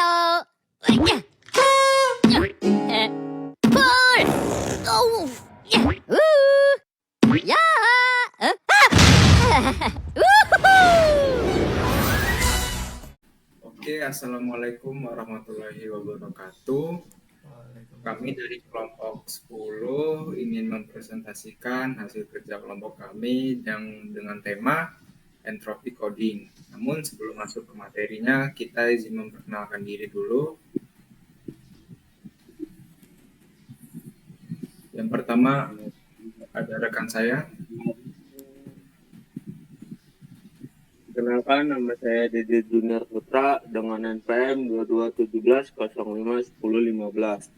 Halo. Pul. Oh. Ya. Oke, Assalamualaikum warahmatullahi wabarakatuh. Kami dari kelompok 10 ingin mempresentasikan hasil kerja kelompok kami yang dengan tema entropy coding. Namun sebelum masuk ke materinya, kita izin memperkenalkan diri dulu. Yang pertama ada rekan saya. Kenalkan, nama saya Dede Junior Putra dengan NPM 2217051015.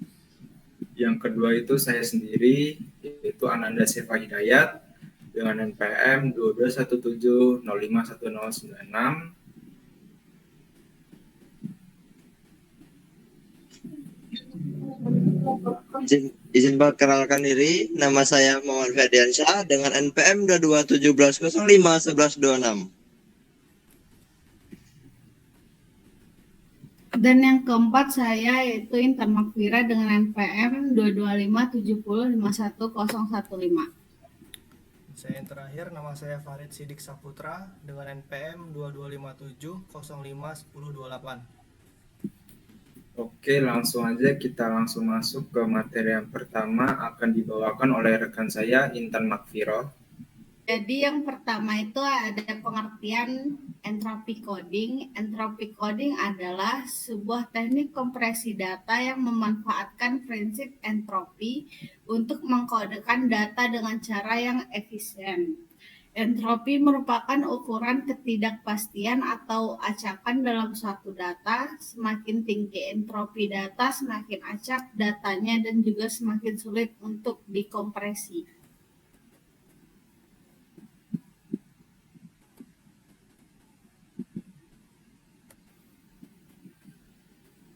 Yang kedua itu saya sendiri, yaitu Ananda Seva Hidayat dengan NPM 2217051096. Izin perkenalkan diri, nama saya Muhammad Ferdiansyah dengan NPM 2217051126. Dan yang keempat saya yaitu Intan Makfira dengan NPM 22570511015. Saya yang terakhir, nama saya Farid Sidik Saputra dengan NPM 2257051028. Oke, langsung aja kita langsung masuk ke materi yang pertama akan dibawakan oleh rekan saya Intan Makfiro. Jadi yang pertama itu ada pengertian entropy coding. Entropy coding adalah sebuah teknik kompresi data yang memanfaatkan prinsip entropi untuk mengkodekan data dengan cara yang efisien. Entropi merupakan ukuran ketidakpastian atau acakan dalam suatu data. Semakin tinggi entropi data, semakin acak datanya dan juga semakin sulit untuk dikompresi.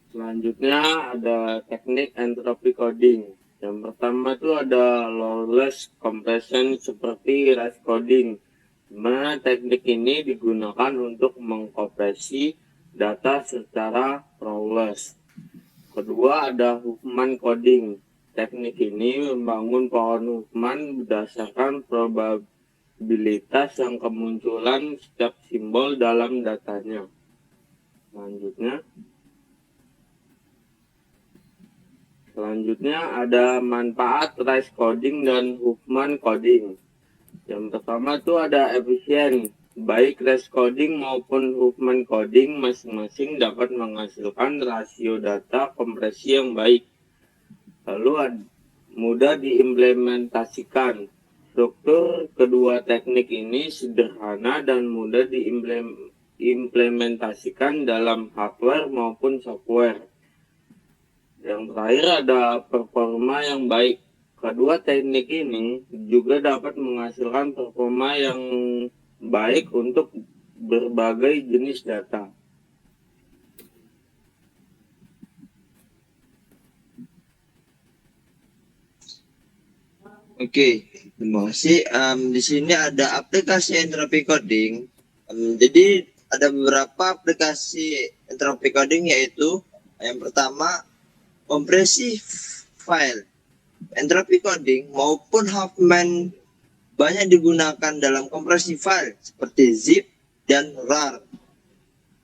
Selanjutnya ada teknik entropy coding. Yang pertama itu ada lawless compression seperti rest coding, di mana teknik ini digunakan untuk mengkompresi data secara lawless. Kedua ada Huffman coding. Teknik ini membangun pohon Huffman berdasarkan probabilitas yang kemunculan setiap simbol dalam datanya. Selanjutnya ada manfaat rice coding dan Huffman coding. Yang pertama itu ada efisien. Baik rice coding maupun Huffman coding masing-masing dapat menghasilkan rasio data kompresi yang baik. Lalu mudah diimplementasikan. Struktur kedua teknik ini sederhana dan mudah diimplementasikan dalam hardware maupun software. Yang terakhir ada performa yang baik. Kedua teknik ini juga dapat menghasilkan performa yang baik untuk berbagai jenis data. Oke, terima kasih. Di sini ada aplikasi entropy coding. Jadi ada beberapa aplikasi entropy coding, yaitu yang pertama kompresi file. Entropy coding maupun Huffman banyak digunakan dalam kompresi file seperti zip dan rar.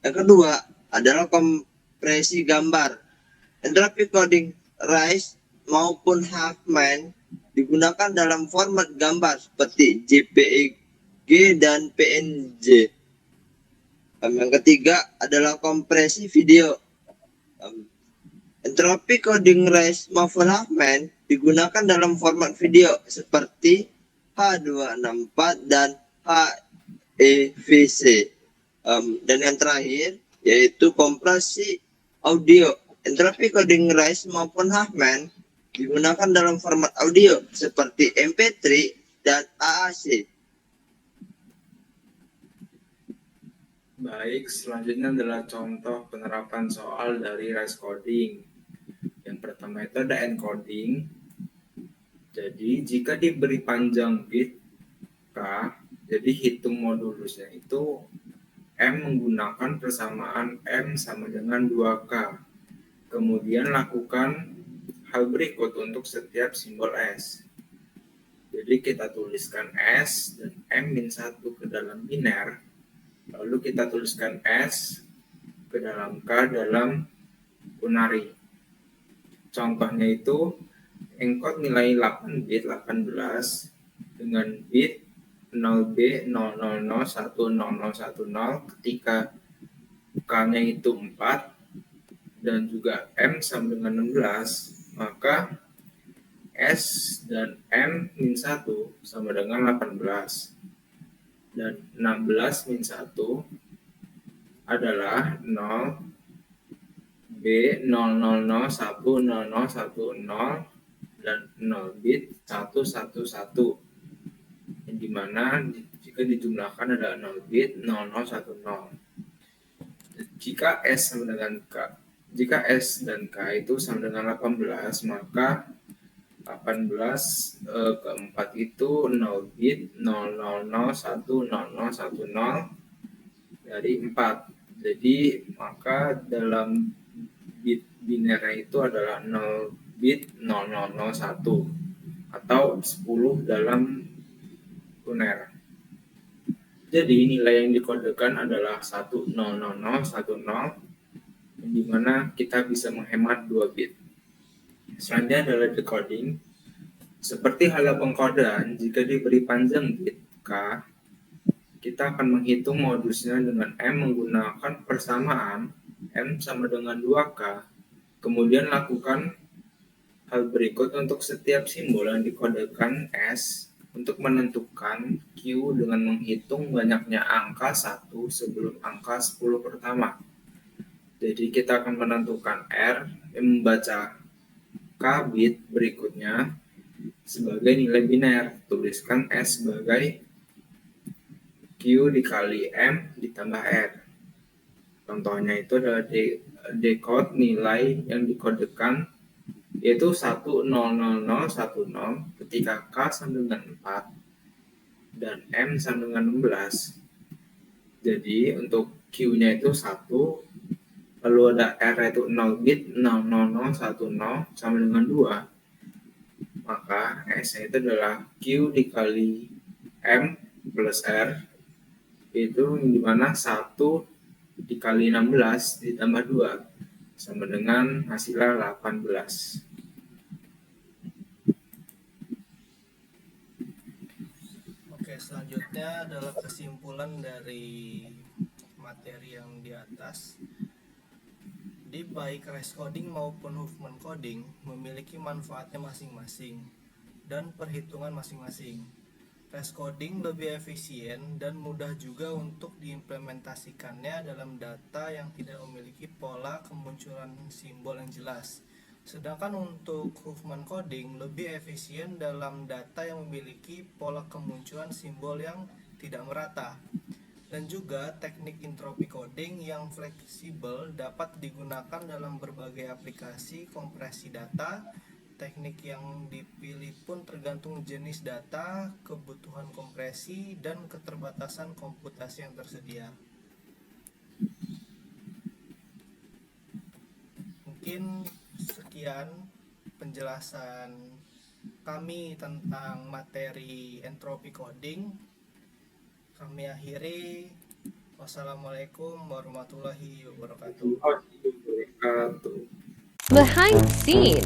Yang kedua adalah kompresi gambar. Entropy coding RISE maupun Huffman digunakan dalam format gambar seperti JPEG dan PNG. Yang ketiga adalah kompresi video. Entropy coding RISE maupun Huffman digunakan dalam format video seperti H264 dan HEVC. Dan yang terakhir yaitu kompresi audio. Entropy coding RISE maupun Huffman digunakan dalam format audio seperti MP3 dan AAC. Baik, selanjutnya adalah contoh penerapan soal dari rice coding. Yang pertama itu ada encoding. Jadi jika diberi panjang bit K, jadi hitung modulusnya itu M menggunakan persamaan M sama dengan 2K. Kemudian lakukan hal berikut untuk setiap simbol S. Jadi kita tuliskan S dan M-1 ke dalam biner, lalu kita tuliskan S ke dalam K dalam unary. Contohnya itu encode nilai 8 bit 18 dengan bit 0B0001000 ketika K-nya itu 4 dan juga M sama dengan 16, maka S dan M-1 sama dengan 18 dan 16-1 adalah 0 B0001010 dan 0 bit 111, yang dimana jika dijumlahkan adalah 0 bit 0010. Jika S dan K itu sama dengan 18, maka 18 keempat itu 0 bit 001010 dari 4. Jadi maka dalam bit binernya itu adalah 0 bit 0001 atau 10 dalam uner. Jadi nilai yang dikodekan adalah 10010, di mana kita bisa menghemat 2 bit. Selanjutnya adalah decoding. Seperti halnya pengkodean, jika diberi panjang bit K, kita akan menghitung modusnya dengan M menggunakan persamaan M sama dengan 2K. Kemudian lakukan hal berikut untuk setiap simbol yang dikodekan S untuk menentukan Q dengan menghitung banyaknya angka 1 sebelum angka 10 pertama. Jadi kita akan menentukan R yang membaca K bit berikutnya sebagai nilai biner. Tuliskan S sebagai Q dikali M ditambah R. Contohnya itu adalah decode nilai yang dikodekan, yaitu 10010 ketika K sama dengan 4 dan M sama dengan 16. Jadi untuk Q-nya itu 1, lalu ada R itu 0 bit 0010 sama dengan 2, maka S-nya itu adalah Q dikali M plus R, itu dimana 1 dikali 16 ditambah 2 sama dengan hasilnya 18. Oke, selanjutnya adalah kesimpulan dari materi yang di atas. Di baik REST coding maupun Huffman coding memiliki manfaatnya masing-masing dan perhitungan masing-masing. REST coding lebih efisien dan mudah juga untuk diimplementasikannya dalam data yang tidak memiliki pola kemunculan simbol yang jelas. Sedangkan untuk Huffman coding lebih efisien dalam data yang memiliki pola kemunculan simbol yang tidak merata. Dan juga teknik entropy coding yang fleksibel dapat digunakan dalam berbagai aplikasi kompresi data. Teknik yang dipilih pun tergantung jenis data, kebutuhan kompresi, dan keterbatasan komputasi yang tersedia. Mungkin sekian penjelasan kami tentang materi entropy coding. Kami akhiri. Wassalamualaikum warahmatullahi wabarakatuh. Behind the scene.